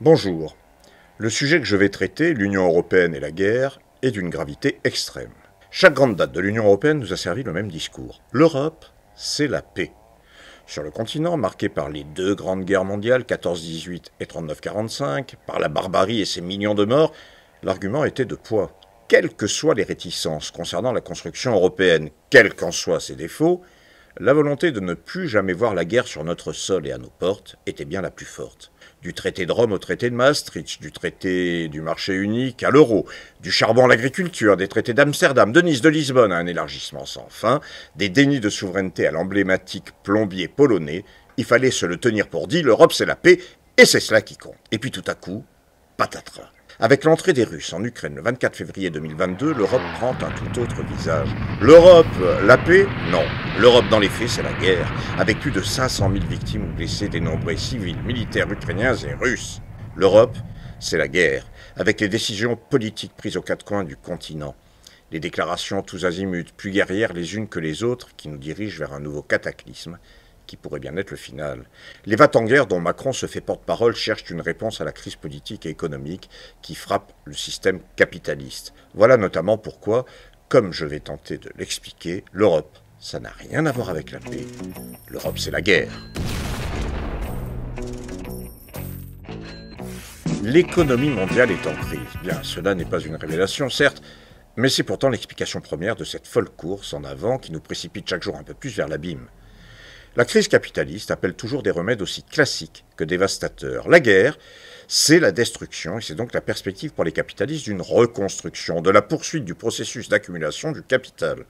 Bonjour. Le sujet que je vais traiter, l'Union européenne et la guerre, est d'une gravité extrême. Chaque grande date de l'Union européenne nous a servi le même discours. L'Europe, c'est la paix. Sur le continent, marqué par les deux grandes guerres mondiales, 14-18 et 39-45, par la barbarie et ses millions de morts, l'argument était de poids. Quelles que soient les réticences concernant la construction européenne, quels qu'en soient ses défauts, la volonté de ne plus jamais voir la guerre sur notre sol et à nos portes était bien la plus forte. Du traité de Rome au traité de Maastricht, du traité du marché unique à l'euro, du charbon à l'agriculture, des traités d'Amsterdam, de Nice, de Lisbonne à un élargissement sans fin, des dénis de souveraineté à l'emblématique plombier polonais, il fallait se le tenir pour dit, l'Europe c'est la paix, et c'est cela qui compte. Et puis tout à coup, patatras. Avec l'entrée des Russes en Ukraine le 24 février 2022, l'Europe prend un tout autre visage. L'Europe, la paix? Non. L'Europe dans les faits, c'est la guerre, avec plus de 500 000 victimes ou blessés dénombrés civils, militaires ukrainiens et russes. L'Europe, c'est la guerre, avec les décisions politiques prises aux quatre coins du continent. Les déclarations tous azimuts, plus guerrières les unes que les autres, qui nous dirigent vers un nouveau cataclysme, qui pourrait bien être le final. Les va-t-en-guerre dont Macron se fait porte-parole cherchent une réponse à la crise politique et économique qui frappe le système capitaliste. Voilà notamment pourquoi, comme je vais tenter de l'expliquer, l'Europe, ça n'a rien à voir avec la paix. L'Europe, c'est la guerre. L'économie mondiale est en crise. Bien, cela n'est pas une révélation, certes, mais c'est pourtant l'explication première de cette folle course en avant qui nous précipite chaque jour un peu plus vers l'abîme. La crise capitaliste appelle toujours des remèdes aussi classiques que dévastateurs. La guerre, c'est la destruction, et c'est donc la perspective pour les capitalistes d'une reconstruction, de la poursuite du processus d'accumulation du capital.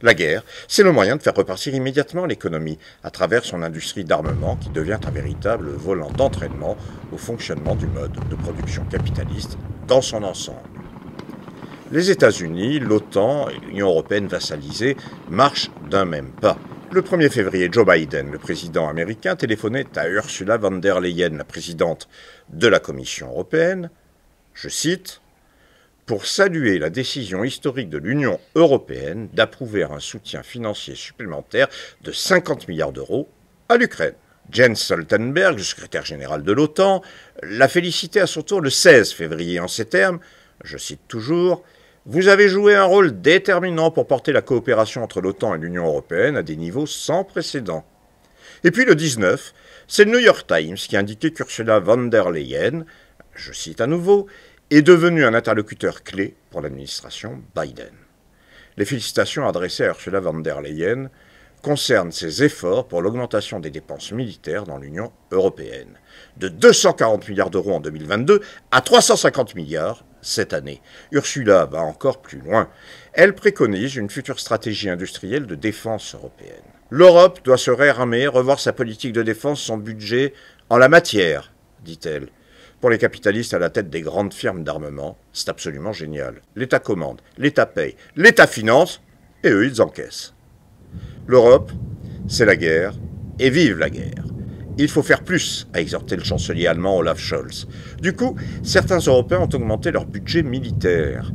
La guerre, c'est le moyen de faire repartir immédiatement l'économie, à travers son industrie d'armement qui devient un véritable volant d'entraînement au fonctionnement du mode de production capitaliste dans son ensemble. Les États-Unis, l'OTAN et l'Union européenne vassalisée marchent d'un même pas. Le 1er février, Joe Biden, le président américain, téléphonait à Ursula von der Leyen, la présidente de la Commission européenne, je cite, « pour saluer la décision historique de l'Union européenne d'approuver un soutien financier supplémentaire de 50 milliards d'euros à l'Ukraine. » Jens Stoltenberg, le secrétaire général de l'OTAN, l'a félicité à son tour le 16 février en ces termes, je cite toujours, « Vous avez joué un rôle déterminant pour porter la coopération entre l'OTAN et l'Union européenne à des niveaux sans précédent. » Et puis le 19, c'est le New York Times qui indiquait qu'Ursula von der Leyen, je cite à nouveau, est devenue un interlocuteur clé pour l'administration Biden. Les félicitations adressées à Ursula von der Leyen concernent ses efforts pour l'augmentation des dépenses militaires dans l'Union européenne, de 240 milliards d'euros en 2022 à 350 milliards cette année. Ursula va encore plus loin. Elle préconise une future stratégie industrielle de défense européenne. L'Europe doit se réarmer, revoir sa politique de défense, son budget en la matière, dit-elle. Pour les capitalistes à la tête des grandes firmes d'armement, c'est absolument génial. L'État commande, l'État paye, l'État finance, et eux, ils encaissent. L'Europe, c'est la guerre, et vive la guerre. Il faut faire plus, a exhorté le chancelier allemand Olaf Scholz. Du coup, certains Européens ont augmenté leur budget militaire.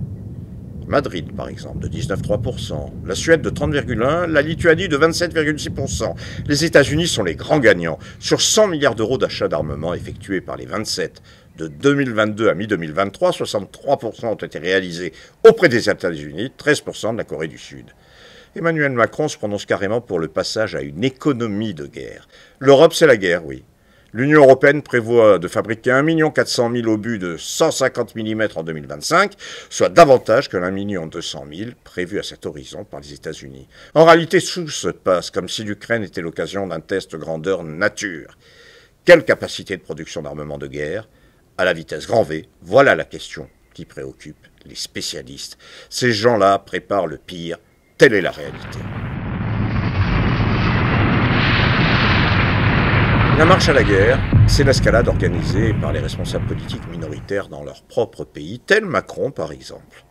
Madrid, par exemple, de 19,3%, la Suède de 30,1%, la Lituanie de 27,6%. Les États-Unis sont les grands gagnants. Sur 100 milliards d'euros d'achats d'armement effectués par les 27 de 2022 à mi-2023, 63% ont été réalisés auprès des États-Unis, 13% de la Corée du Sud. Emmanuel Macron se prononce carrément pour le passage à une économie de guerre. L'Europe, c'est la guerre, oui. L'Union européenne prévoit de fabriquer 1 400 000 obus de 150 mm en 2025, soit davantage que l'1 200 000 prévu à cet horizon par les États-Unis. En réalité, tout se passe comme si l'Ukraine était l'occasion d'un test grandeur nature. Quelle capacité de production d'armement de guerre? À la vitesse grand V, voilà la question qui préoccupe les spécialistes. Ces gens-là préparent le pire. Telle est la réalité. La marche à la guerre, c'est l'escalade organisée par les responsables politiques minoritaires dans leur propre pays, tel Macron par exemple,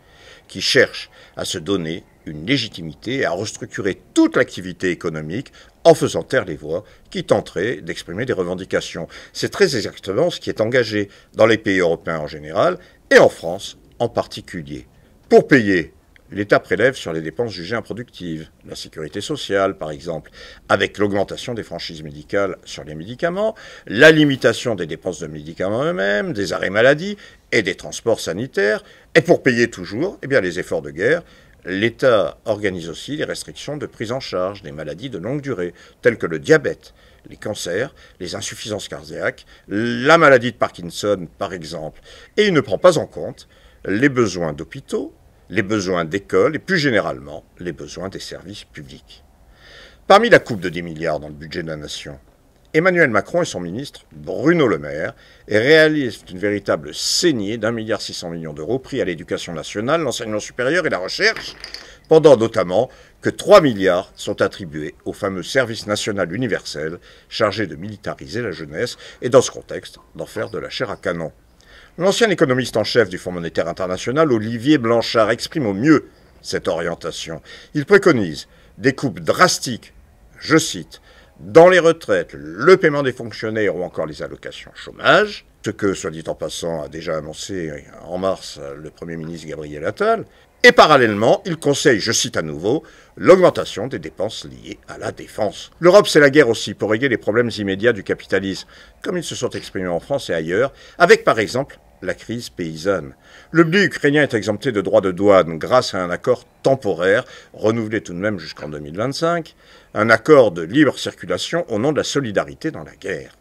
qui cherche à se donner une légitimité et à restructurer toute l'activité économique en faisant taire les voix qui tenteraient d'exprimer des revendications. C'est très exactement ce qui est engagé dans les pays européens en général et en France en particulier. Pour payer l'État prélève sur les dépenses jugées improductives, la sécurité sociale par exemple, avec l'augmentation des franchises médicales sur les médicaments, la limitation des dépenses de médicaments eux-mêmes, des arrêts maladie et des transports sanitaires, et pour payer toujours les efforts de guerre, l'État organise aussi les restrictions de prise en charge des maladies de longue durée, telles que le diabète, les cancers, les insuffisances cardiaques, la maladie de Parkinson par exemple, et il ne prend pas en compte les besoins d'hôpitaux, les besoins d'écoles et plus généralement les besoins des services publics. Parmi la coupe de 10 milliards dans le budget de la nation, Emmanuel Macron et son ministre Bruno Le Maire réalisent une véritable saignée d'1,6 milliard d'euros pris à l'éducation nationale, l'enseignement supérieur et la recherche, pendant notamment que 3 milliards sont attribués au fameux service national universel chargé de militariser la jeunesse et dans ce contexte d'en faire de la chair à canon. L'ancien économiste en chef du Fonds monétaire international, Olivier Blanchard, exprime au mieux cette orientation. Il préconise des coupes drastiques, je cite, dans les retraites, le paiement des fonctionnaires ou encore les allocations chômage, ce que, soit dit en passant, a déjà annoncé en mars le Premier ministre Gabriel Attal, et parallèlement, il conseille, je cite à nouveau, l'augmentation des dépenses liées à la défense. L'Europe, c'est la guerre aussi, pour régler les problèmes immédiats du capitalisme, comme ils se sont exprimés en France et ailleurs, avec par exemple la crise paysanne. Le blé ukrainien est exempté de droits de douane grâce à un accord temporaire, renouvelé tout de même jusqu'en 2025, un accord de libre circulation au nom de la solidarité dans la guerre.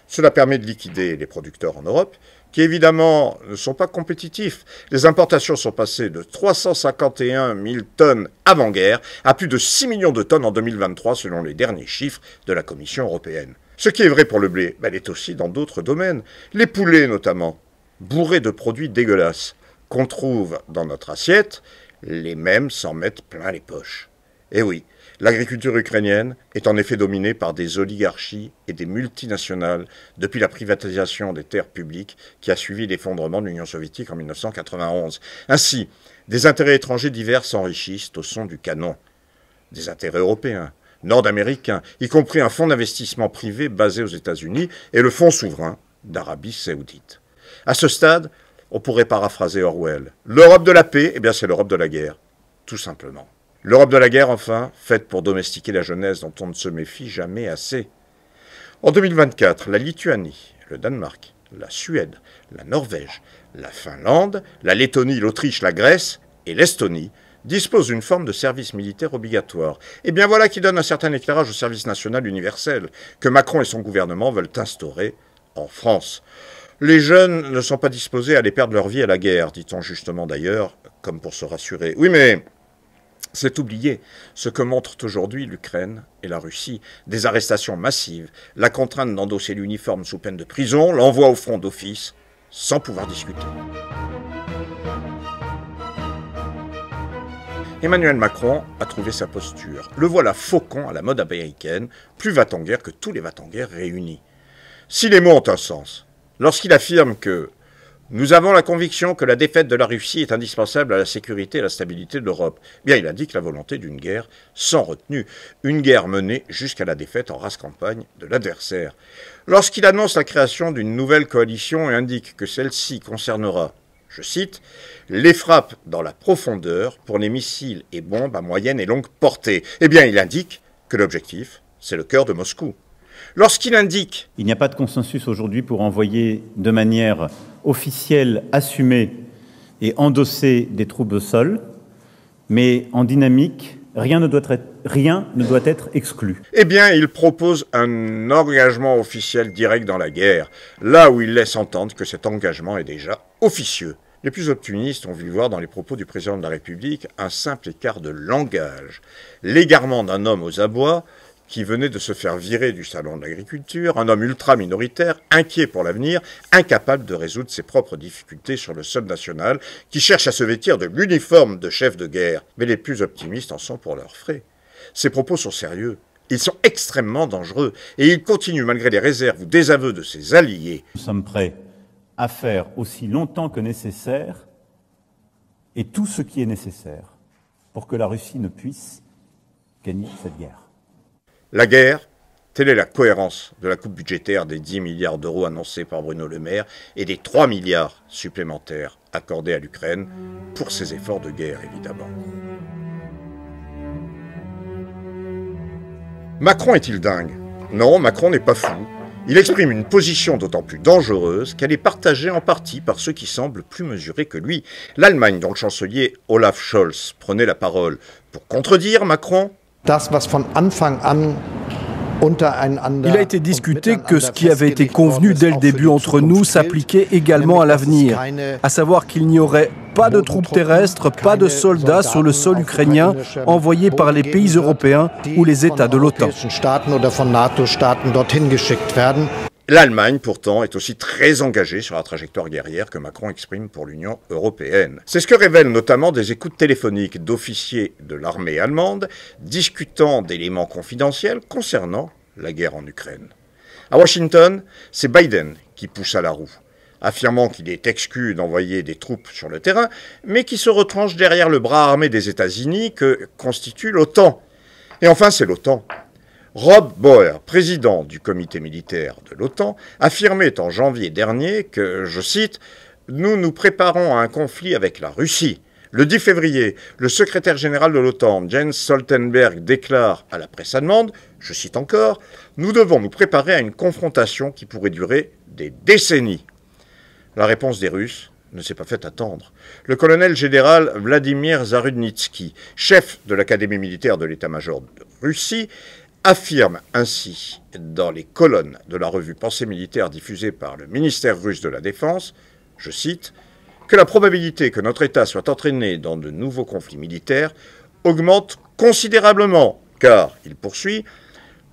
Cela permet de liquider les producteurs en Europe, qui évidemment ne sont pas compétitifs. Les importations sont passées de 351 000 tonnes avant-guerre à plus de 6 millions de tonnes en 2023 selon les derniers chiffres de la Commission européenne. Ce qui est vrai pour le blé, l'est aussi dans d'autres domaines. Les poulets notamment, bourrés de produits dégueulasses, qu'on trouve dans notre assiette, les mêmes s'en mettent plein les poches. Et oui, l'agriculture ukrainienne est en effet dominée par des oligarchies et des multinationales depuis la privatisation des terres publiques qui a suivi l'effondrement de l'Union soviétique en 1991. Ainsi, des intérêts étrangers divers s'enrichissent au son du canon. Des intérêts européens, nord-américains, y compris un fonds d'investissement privé basé aux États-Unis et le fonds souverain d'Arabie saoudite. À ce stade, on pourrait paraphraser Orwell. L'Europe de la paix, c'est l'Europe de la guerre, tout simplement. L'Europe de la guerre, enfin, faite pour domestiquer la jeunesse dont on ne se méfie jamais assez. En 2024, la Lituanie, le Danemark, la Suède, la Norvège, la Finlande, la Lettonie, l'Autriche, la Grèce et l'Estonie disposent d'une forme de service militaire obligatoire. Et bien voilà qui donne un certain éclairage au service national universel que Macron et son gouvernement veulent instaurer en France. Les jeunes ne sont pas disposés à aller perdre leur vie à la guerre, dit-on justement d'ailleurs, comme pour se rassurer. Oui, mais c'est oublier ce que montrent aujourd'hui l'Ukraine et la Russie. Des arrestations massives, la contrainte d'endosser l'uniforme sous peine de prison, l'envoi au front d'office, sans pouvoir discuter. Emmanuel Macron a trouvé sa posture. Le voilà faucon à la mode américaine, plus va-t-en-guerre que tous les va-t-en-guerre réunis. Si les mots ont un sens, lorsqu'il affirme que nous avons la conviction que la défaite de la Russie est indispensable à la sécurité et à la stabilité de l'Europe, il indique la volonté d'une guerre sans retenue, une guerre menée jusqu'à la défaite en race campagne de l'adversaire. Lorsqu'il annonce la création d'une nouvelle coalition et indique que celle-ci concernera, je cite, « les frappes dans la profondeur pour les missiles et bombes à moyenne et longue portée », il indique que l'objectif, c'est le cœur de Moscou. Lorsqu'il indique « Il n'y a pas de consensus aujourd'hui pour envoyer de manière officielle, assumée et endossée des troupes au sol, mais en dynamique, rien ne doit être exclu. » il propose un engagement officiel direct dans la guerre, là où il laisse entendre que cet engagement est déjà officieux. Les plus optimistes ont vu voir dans les propos du président de la République un simple écart de langage, l'égarement d'un homme aux abois qui venait de se faire virer du salon de l'agriculture, un homme ultra-minoritaire, inquiet pour l'avenir, incapable de résoudre ses propres difficultés sur le sol national, qui cherche à se vêtir de l'uniforme de chef de guerre. Mais les plus optimistes en sont pour leurs frais. Ces propos sont sérieux, ils sont extrêmement dangereux, et ils continuent malgré les réserves ou désaveux de ses alliés. Nous sommes prêts à faire aussi longtemps que nécessaire, et tout ce qui est nécessaire, pour que la Russie ne puisse gagner cette guerre. La guerre, telle est la cohérence de la coupe budgétaire des 10 milliards d'euros annoncés par Bruno Le Maire et des 3 milliards supplémentaires accordés à l'Ukraine pour ses efforts de guerre, évidemment. Macron est-il dingue? Non, Macron n'est pas fou. Il exprime une position d'autant plus dangereuse qu'elle est partagée en partie par ceux qui semblent plus mesurés que lui. L'Allemagne, dont le chancelier Olaf Scholz prenait la parole pour contredire Macron. Il a été discuté que ce qui avait été convenu dès le début entre nous s'appliquait également à l'avenir, à savoir qu'il n'y aurait pas de troupes terrestres, pas de soldats sur le sol ukrainien envoyés par les pays européens ou les États de l'OTAN. L'Allemagne, pourtant, est aussi très engagée sur la trajectoire guerrière que Macron exprime pour l'Union européenne. C'est ce que révèlent notamment des écoutes téléphoniques d'officiers de l'armée allemande discutant d'éléments confidentiels concernant la guerre en Ukraine. À Washington, c'est Biden qui pousse à la roue, affirmant qu'il est exclu d'envoyer des troupes sur le terrain, mais qui se retranche derrière le bras armé des États-Unis que constitue l'OTAN. Et enfin, c'est l'OTAN. Rob Bauer, président du comité militaire de l'OTAN, affirmait en janvier dernier que, je cite, « Nous nous préparons à un conflit avec la Russie ». Le 10 février, le secrétaire général de l'OTAN, Jens Stoltenberg, déclare à la presse allemande, je cite encore, « Nous devons nous préparer à une confrontation qui pourrait durer des décennies ». La réponse des Russes ne s'est pas fait attendre. Le colonel général Vladimir Zarudnitsky, chef de l'Académie militaire de l'état-major de Russie, affirme ainsi dans les colonnes de la revue Pensée militaire diffusée par le ministère russe de la Défense, je cite, que la probabilité que notre État soit entraîné dans de nouveaux conflits militaires augmente considérablement, car, il poursuit,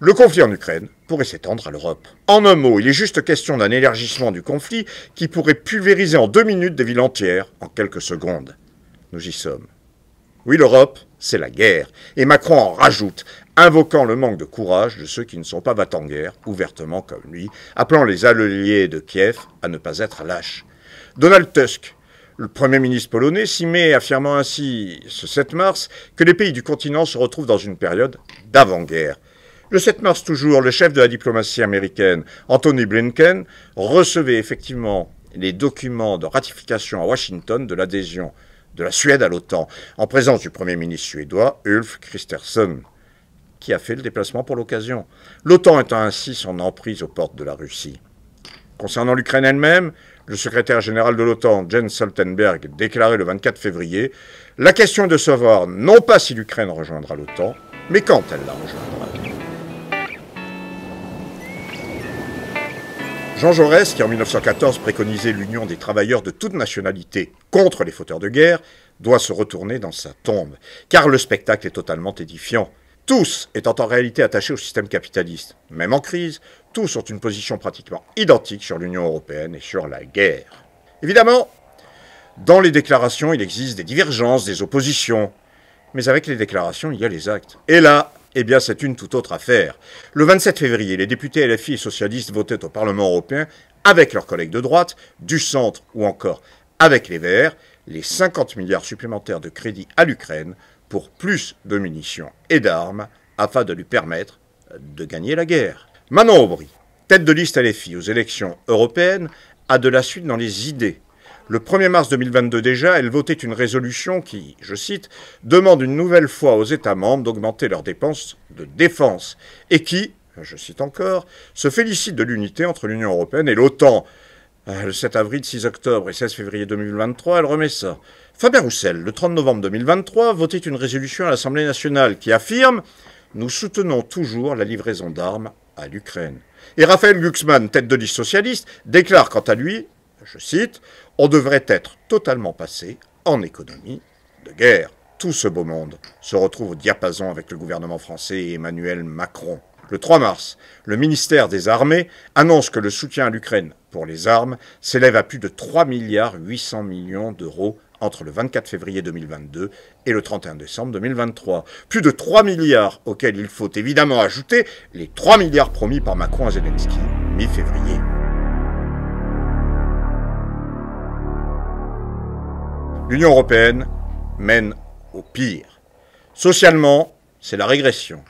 le conflit en Ukraine pourrait s'étendre à l'Europe. En un mot, il est juste question d'un élargissement du conflit qui pourrait pulvériser en 2 minutes des villes entières en quelques secondes. Nous y sommes. Oui, l'Europe, c'est la guerre. Et Macron en rajoute, invoquant le manque de courage de ceux qui ne sont pas va-t-en-guerre, ouvertement comme lui, appelant les alliés de Kiev à ne pas être lâches. Donald Tusk, le Premier ministre polonais, s'y met, affirmant ainsi ce 7 mars que les pays du continent se retrouvent dans une période d'avant-guerre. Le 7 mars toujours, le chef de la diplomatie américaine, Anthony Blinken, recevait effectivement les documents de ratification à Washington de l'adhésion de la Suède à l'OTAN, en présence du Premier ministre suédois Ulf Kristersson, qui a fait le déplacement pour l'occasion. L'OTAN étant ainsi son emprise aux portes de la Russie. Concernant l'Ukraine elle-même, le secrétaire général de l'OTAN, Jens Stoltenberg, déclarait le 24 février « La question est de savoir non pas si l'Ukraine rejoindra l'OTAN, mais quand elle la rejoindra. » Jean Jaurès, qui en 1914 préconisait l'union des travailleurs de toute nationalité contre les fauteurs de guerre, doit se retourner dans sa tombe, car le spectacle est totalement édifiant. Tous étant en réalité attachés au système capitaliste, même en crise, tous ont une position pratiquement identique sur l'Union européenne et sur la guerre. Évidemment, dans les déclarations, il existe des divergences, des oppositions, mais avec les déclarations, il y a les actes. Et là, eh bien, c'est une toute autre affaire. Le 27 février, les députés LFI et socialistes votaient au Parlement européen, avec leurs collègues de droite, du centre ou encore avec les Verts, les 50 milliards supplémentaires de crédit à l'Ukraine pour plus de munitions et d'armes, afin de lui permettre de gagner la guerre. Manon Aubry, tête de liste LFI aux élections européennes, a de la suite dans les idées. Le 1er mars 2022 déjà, elle votait une résolution qui, je cite, « demande une nouvelle fois aux États membres d'augmenter leurs dépenses de défense » et qui, je cite encore, « se félicite de l'unité entre l'Union européenne et l'OTAN ». Le 7 avril, 6 octobre et 16 février 2023, elle remet ça. Fabien Roussel, le 30 novembre 2023, votait une résolution à l'Assemblée nationale qui affirme « Nous soutenons toujours la livraison d'armes à l'Ukraine ». Et Raphaël Glucksmann, tête de liste socialiste, déclare quant à lui, je cite, « On devrait être totalement passé en économie de guerre ». Tout ce beau monde se retrouve au diapason avec le gouvernement français et Emmanuel Macron. Le 3 mars, le ministère des Armées annonce que le soutien à l'Ukraine pour les armes s'élève à plus de 3,8 milliards d'euros entre le 24 février 2022 et le 31 décembre 2023. Plus de 3 milliards auxquels il faut évidemment ajouter les 3 milliards promis par Macron à Zelensky mi-février. L'Union européenne mène au pire. Socialement, c'est la régression.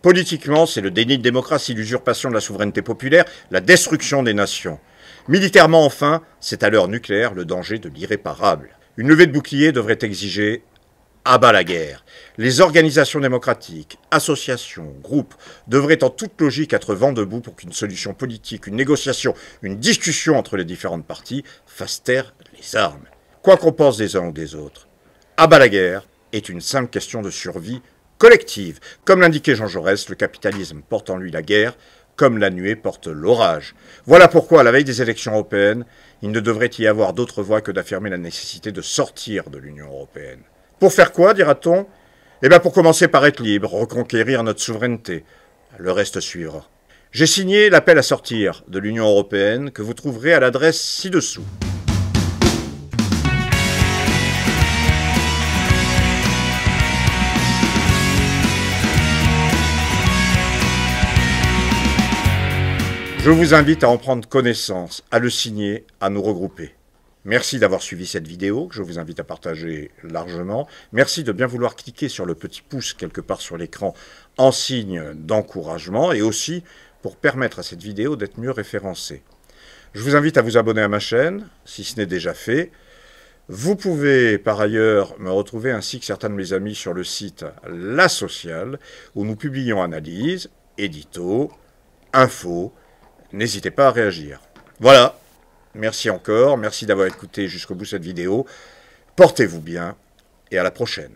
Politiquement, c'est le déni de démocratie, l'usurpation de la souveraineté populaire, la destruction des nations. Militairement, enfin, c'est à l'heure nucléaire le danger de l'irréparable. Une levée de bouclier devrait exiger À bas la guerre. Les organisations démocratiques, associations, groupes devraient en toute logique être vent debout pour qu'une solution politique, une négociation, une discussion entre les différentes parties fasse taire les armes. Quoi qu'on pense des uns ou des autres, à bas la guerre est une simple question de survie collective. Comme l'indiquait Jean Jaurès, le capitalisme porte en lui la guerre, comme la nuée porte l'orage. Voilà pourquoi, à la veille des élections européennes, il ne devrait y avoir d'autre voie que d'affirmer la nécessité de sortir de l'Union européenne. Pour faire quoi, dira-t-on? Eh bien, pour commencer par être libre, reconquérir notre souveraineté. Le reste suivra. J'ai signé l'appel à sortir de l'Union européenne que vous trouverez à l'adresse ci-dessous. Je vous invite à en prendre connaissance, à le signer, à nous regrouper. Merci d'avoir suivi cette vidéo, que je vous invite à partager largement. Merci de bien vouloir cliquer sur le petit pouce quelque part sur l'écran en signe d'encouragement et aussi pour permettre à cette vidéo d'être mieux référencée. Je vous invite à vous abonner à ma chaîne, si ce n'est déjà fait. Vous pouvez par ailleurs me retrouver ainsi que certains de mes amis sur le site La Sociale, où nous publions analyses, éditos, infos. N'hésitez pas à réagir. Voilà. Merci encore, merci d'avoir écouté jusqu'au bout cette vidéo. Portez-vous bien et à la prochaine.